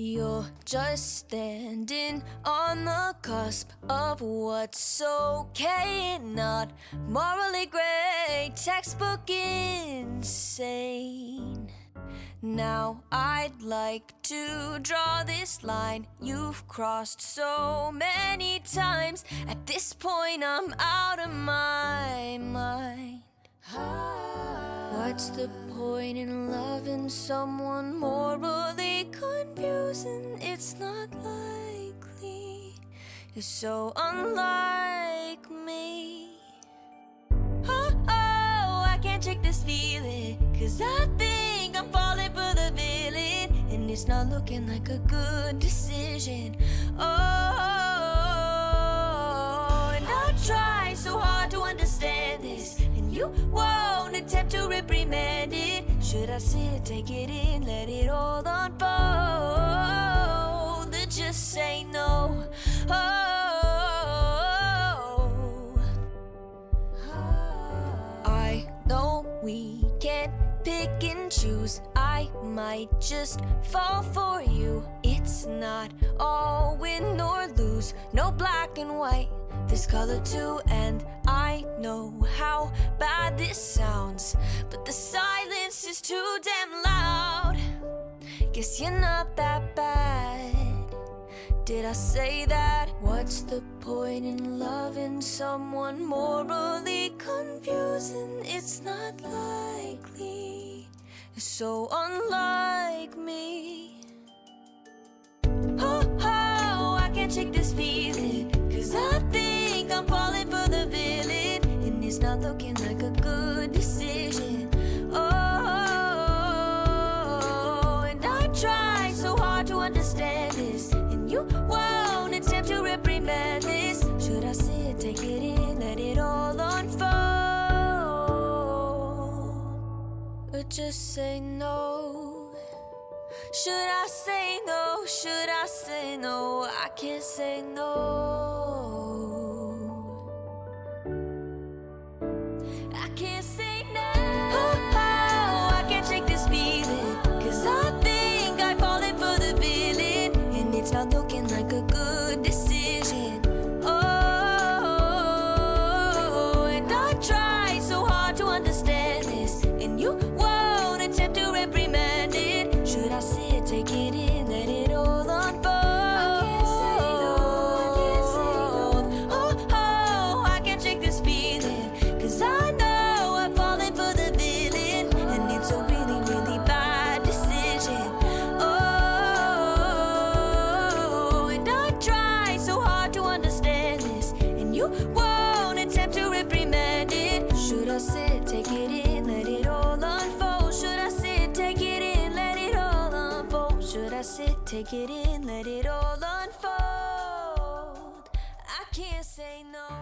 You're just standing on the cusp of what's okay and not morally gray, textbook insane. Now I'd like to draw this line you've crossed so many times. At this point I'm out of my mind. What's the point in loving someone morally confusing? It's not likely. You're so unlike me. Oh, I can't shake this feeling, 'cause I think I'm falling for the villain, and it's not looking like a good decision. Oh, and I try so hard to understand this, and you won't attempt to reprimand it. Should I sit, take it in, let it all unfold, or just say no? I know we can't pick and choose. I might just fall for you. It's not all win or lose, no black and white, there's color too. And I know how bad this sounds, but the silence is too damn loud. Guess you're not that bad. Did I say that? What's the point in loving someone morally confusing? It's not likely. You're so unlike me. Oh, I can't shake this feeling, 'cause I think I'm falling for the villain, and it's not looking like a good decision. Oh, and I try so hard to understand this, and you won't attempt to reprimand this. Should I sit, take it in, let it all unfold, or just say no? Should I say no? Should I say no? I can't say no. I can't say no. Oh, I can't shake this feeling, 'cause I think I'm falling for the villain, and it's not looking like a good decision. Oh, and I try so hard to understand this, and you won't attempt to reprimand it. Should I sit, take it in, let it all unfold? I can't say no, I can't say no. Oh, I can't shake this feeling, 'cause I know I'm falling for the villain, and it's a really, really bad decision. Oh, and I try so hard to understand this, and you won't attempt to reprimand it. Should I sit, take it in, let it all unfold? Should I sit, take it in, let it all unfold? Should I sit, take it in, let it all unfold? I can't say no.